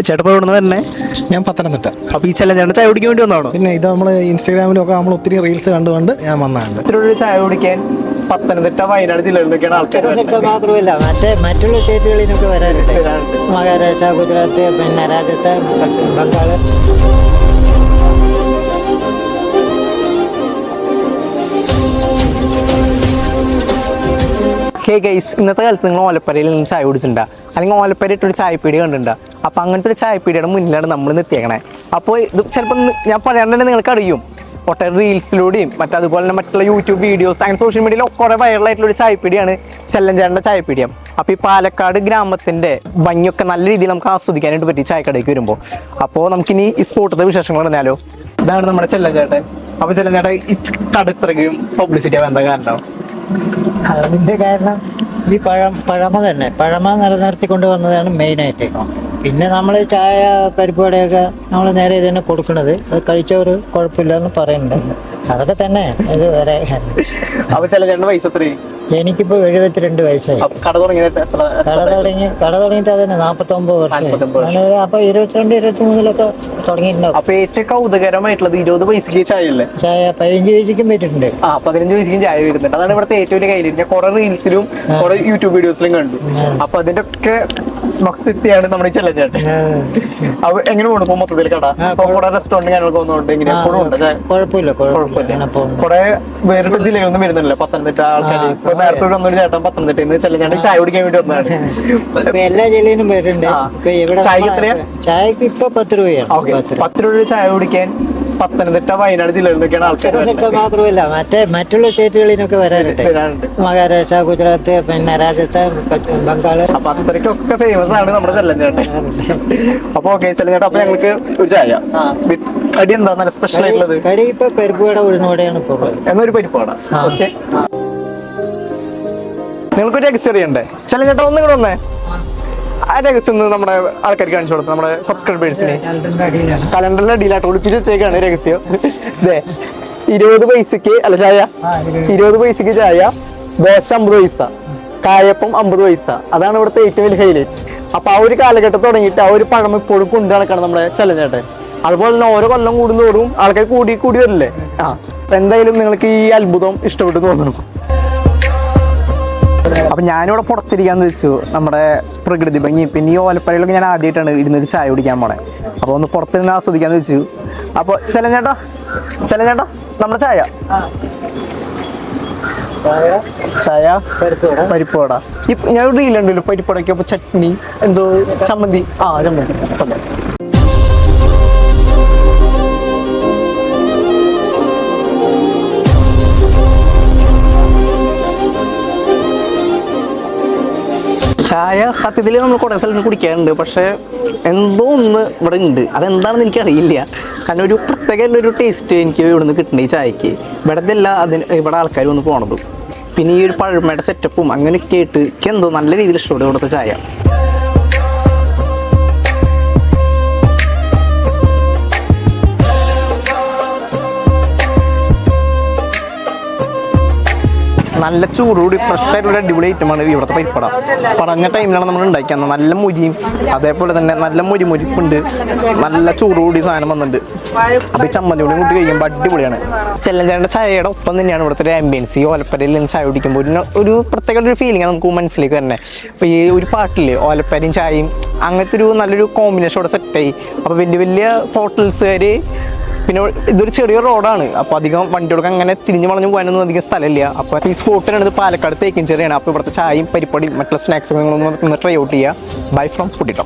ചേട്ടൻ എവിടെ വരണേ? ഞാൻ പത്തനംതിട്ട. അപ്പോൾ ഈ ചെല്ലഞ്ചേട്ടൻ ചായ കുടിക്കാൻ വേണ്ടി വന്നതാണോ? പിന്നെ ഇത് നമ്മൾ ഇൻസ്റ്റാഗ്രാമിലൊക്കെ നമ്മൾ ഒത്തിരി റീൽസ് കണ്ടുകൊണ്ട് ഞാൻ വന്നതാണ്. ഇത്തിരി ചായ കുടിക്കാൻ പത്തനംതിട്ട വയനാട് ജില്ലകളിലൊക്കെയാണ് ആൾക്കാർ. മാത്രമല്ല മറ്റുള്ള സ്റ്റേറ്റുകളിലൊക്കെ വരാറുണ്ട്. മഹാരാഷ്ട്ര, ഗുജറാത്ത്, പിന്നെ രാജസ്ഥാൻ, ബംഗാൾ. ഹേ ഗൈസ്, ഇന്നത്തെ കാലത്ത് നിങ്ങൾ ഓലപ്പരയിൽ നിന്ന് ചായ കുടിച്ചിട്ടുണ്ടോ? അല്ലെങ്കിൽ ഓലപ്പര ഇട്ടൊരു ചായപ്പീടി കണ്ടിട്ടുണ്ടോ? അപ്പോൾ അങ്ങനത്തെ ഒരു ചായപ്പീടിയുടെ മുന്നിലാണ് നമ്മൾ നിർത്തിയേക്കണേ. അപ്പോൾ ഇത് ചിലപ്പോൾ ഞാൻ പറയാണ്ട് തന്നെ നിങ്ങൾക്ക് അറിയും. ഒട്ടേറെ റീൽസിലൂടെയും അതുപോലെ തന്നെ മറ്റുള്ള യൂട്യൂബ് വീഡിയോസ് അങ്ങനെ സോഷ്യൽ മീഡിയയിൽ കുറേ വൈറലായിട്ടുള്ള ഒരു ചായപ്പീടിയാണ് ചെല്ലഞ്ചേട്ടൻ്റെ ചായപ്പീടിയം. അപ്പോൾ ഈ പാലക്കാട് ഗ്രാമത്തിൻ്റെ ഭംഗിയൊക്കെ നല്ല രീതിയിൽ നമുക്ക് ആസ്വദിക്കാനായിട്ട് പറ്റി ചായക്കടയ്ക്ക് വരുമ്പോൾ. അപ്പോൾ നമുക്കിനി ഈ സ്പോട്ടത്തെ വിശേഷങ്ങൾ പറഞ്ഞാലോ. ഇതാണ് നമ്മുടെ ചെല്ലഞ്ചേട്ടൻ. അപ്പോൾ ചെല്ലഞ്ചേട്ടൻ ഈ കടത്രയ്ക്കും പബ്ലിസിറ്റി ആവാൻ എന്താ കാരണം? അതിൻ്റെ കാരണം ഈ പഴമ തന്നെ നിലനിർത്തിക്കൊണ്ട് വന്നതാണ് മെയിനായിട്ട്. പിന്നെ നമ്മൾ ചായ പരിപാടിയൊക്കെ നമ്മൾ നേരെ ഇത് തന്നെ കൊടുക്കുന്നത്. അത് കഴിച്ചവർ കുഴപ്പമില്ല എന്ന് പറയുന്നുണ്ട്. അതൊക്കെ തന്നെ ഇത് വേറെ. അപ്പോൾ ചെല്ലഞ്ചേട്ടൻ്റെ വയസ്സ് എത്രയും? എനിക്കിപ്പോൾ 72 വയസ്സായി. കട തുടങ്ങിയിട്ട് അതന്നെ 49 വർഷം. അപ്പൊ 22-23 തുടങ്ങിയിട്ടുണ്ടാവും. അപ്പൊ ഏറ്റവും കൗതുകരമായിട്ടുള്ളത് 20 പൈസക്ക് ചായ അല്ലേ? ചായ 15 പൈസക്കും പറ്റുന്നുണ്ട്. 15 പൈസക്കും ചായ വരുന്നുണ്ട്. അതാണ് ഇവിടുത്തെ ഏറ്റവും വലിയ കയ്യിൽ. ഞാൻ കുറെ റീൽസിലും കുറെ യൂട്യൂബ് വീഡിയോസിലും കണ്ടു. അപ്പൊ അതിന്റെ ഒക്കെ ഭക്തിയാണ് നമ്മുടെ ഈ ചെല്ലഞ്ചേട്ടൻ. അപ്പൊ എങ്ങനെ പോകും ഇപ്പൊ മൊത്തത്തിൽ കട? കുറെ റെസ്റ്റോറന്റ് കാര്യങ്ങളൊക്കെ വന്നുകൊണ്ട് എങ്ങനെയാ കുഴപ്പമില്ല. കുറെ വേറിട്ട ജില്ലകളിൽ നിന്നും വരുന്നില്ല പത്തനംതിട്ട ആൾക്കാർ. നേരത്തെ വന്നൊരു ചേട്ടൻ പത്തനംതിട്ട ചെല്ലഞ്ചേട്ടൻ ചായ കുടിക്കാൻ വേണ്ടി വന്നതാണ്. എല്ലാ ജില്ലയിലും വരുന്നുണ്ട്. ചായക്ക് ഇപ്പൊ 10 രൂപയാണ്. 10 രൂപ ചായ കുടിക്കാൻ പത്തനംതിട്ട വയനാട് ജില്ലകളിലൊക്കെയാണ് ആൾക്കാർ. മാത്രമല്ല മറ്റുള്ള സ്റ്റേറ്റുകളിലൊക്കെ വരാറുണ്ട്. മഹാരാഷ്ട്ര, ഗുജറാത്ത്, പിന്നെ രാജസ്ഥാൻ, ബംഗാൾ. അപ്പൊ അത്രയ്ക്കൊക്കെ ഫേമസ് ആണ് നമ്മുടെ ചെല്ലഞ്ചേട്ടൻ. അപ്പൊ ഓക്കെ ചെല്ലഞ്ചേട്ടൻ, അപ്പൊ ഞങ്ങൾക്ക് ഒരു ചായ. കടി എന്താ നല്ല സ്പെഷ്യൽ ആയിട്ടുള്ളത്? കടി ഇപ്പൊ പരിപ്പുവട, ഉഴുന്നുവടയാണ് ഇപ്പോൾ. എന്നൊരു പരിപ്പുവട. ഓക്കെ, നിങ്ങൾക്കൊരു രഹസ്യം അറിയണ്ടേ? ചെല്ലഞ്ചേട്ടൻ ഒന്നും കൂടെ വന്നേ. ആ രഹസ്യം ഒന്ന് നമ്മുടെ ആൾക്കാർക്ക് കാണിച്ചു കൊടുത്തു. നമ്മുടെ സബ്സ്ക്രൈബേഴ്സിന് കലണ്ടറിന്റെ അടിയിലായിട്ട് ഒളിപ്പിച്ച് വെച്ചേക്കാണ് രഹസ്യം. അതെ, 20 പൈസക്ക് അല്ല ചായ, 20 പൈസക്ക് ചായ, ദോശ 50 പൈസ, കായപ്പം 50 പൈസ. അതാണ് ഇവിടുത്തെ ഏറ്റവും വലിയ ഹൈലൈറ്റ്. അപ്പൊ ആ ഒരു കാലഘട്ടം തുടങ്ങിയിട്ട് ആ ഒരു പണം ഇപ്പോഴും കൊണ്ടു നടക്കണം നമ്മുടെ ചെല്ലഞ്ചേട്ടൻ. അതുപോലെ തന്നെ ഓരോ കൊല്ലം കൂടുന്നതോടും ആൾക്കാർ കൂടി വരില്ലേ. എന്തായാലും നിങ്ങൾക്ക് ഈ അത്ഭുതം ഇഷ്ടപ്പെട്ടു തോന്നുന്നു. അപ്പൊ ഞാനിവിടെ പുറത്തിരിക്കാന്ന് വെച്ചു. നമ്മുടെ പ്രകൃതി ഭംഗി പിന്നെ ഈ ഓലപ്പരയിലൊക്കെ ഞാൻ ആദ്യമായിട്ടാണ് ഇരുന്നൊരു ചായ കുടിക്കാൻ പോണേ. അപ്പൊ ഒന്ന് പുറത്തിരുന്ന് ആസ്വദിക്കാന്ന് വെച്ചു. അപ്പൊ ചെല്ലഞ്ചേട്ടാ നമ്മുടെ ചായ പരിപ്പുവട. ഞാൻ റീലുണ്ടല്ലോ പരിപ്പുവടയ്ക്ക്. അപ്പൊ ചട്നി എന്തോ ചമ്മന്തി. ചമ്മന്തി. ചായ സത്യത്തിൽ നമ്മൾ കുറേ സ്ഥലത്ത് കുടിക്കാറുണ്ട്. പക്ഷെ എന്തോ ഒന്ന് ഇവിടെ ഉണ്ട്. അതെന്താണെന്ന് എനിക്കറിയില്ല. കാരണം ഒരു പ്രത്യേക ഒരു ടേസ്റ്റ് എനിക്ക് ഇവിടെ നിന്ന് കിട്ടുന്നുണ്ട് ഈ ചായക്ക്. ഇവിടെ ഇവിടെ ആൾക്കാർ വന്ന് പോണതും പിന്നെ ഈ ഒരു പഴമയുടെ സെറ്റപ്പും അങ്ങനെയൊക്കെ ആയിട്ട് എനിക്ക് എന്തോ നല്ല രീതിയിൽ ഇഷ്ടപ്പെടും ഇവിടുത്തെ ചായ. നല്ല ചൂടുകൂടി ഫ്രഷ് ആയിട്ടുള്ള അടിപൊളി ഐറ്റമാണ് ഇവിടുത്തെ പരിപ്പട. പറഞ്ഞ ടൈമിലാണ് നമ്മൾ ഉണ്ടാക്കിയത്. നല്ല മുരിയും അതേപോലെ തന്നെ നല്ല മുരിപ്പുണ്ട്. നല്ല ചൂടുകൂടി സാധനം വന്നിട്ടുണ്ട്. അപ്പോൾ ഈ ചമ്മന്തി കൂടി കൂട്ടി കഴിയുമ്പോൾ അടിപൊളിയാണ്. ചെല്ലഞ്ചേട്ടൻ്റെ ചായയുടെ ഒപ്പം തന്നെയാണ് ഇവിടുത്തെ ഒരു ആംബിയൻസ്. ഈ ഓലപ്പരയിൽ നിന്ന് ചായ കുടിക്കുമ്പോൾ ഒരു പ്രത്യേക ഒരു ഫീലിംഗ് നമുക്ക് മനസ്സിലേക്ക് തന്നെ. അപ്പോൾ ഈ ഒരു പാട്ടില്ലേ ഓലപ്പരയും ചായയും, അങ്ങനത്തെ ഒരു നല്ലൊരു കോമ്പിനേഷനോടെ സെറ്റായി. അപ്പോൾ വലിയ ഹോട്ടൽസുകാർ പിന്നെ ഇതൊരു ചെറിയ റോഡാണ്. അപ്പോൾ അധികം വണ്ടികൾക്ക് അങ്ങനെ തിരിഞ്ഞു വളഞ്ഞു പോകാനൊന്നും അധികം സ്ഥലമില്ല. അപ്പോൾ ഈ സ്പോട്ടിനാണ് പാലക്കാട് തേക്കിൻചേരിയാണ്. അപ്പോൾ ഇവിടുത്തെ ചായയും പരിപ്പടിയും മറ്റുള്ള സ്നാക്സുകളും ഒന്ന് ട്രൈ ഔട്ട് ചെയ്യുക. Bye from ഫുഡിട്ടോ.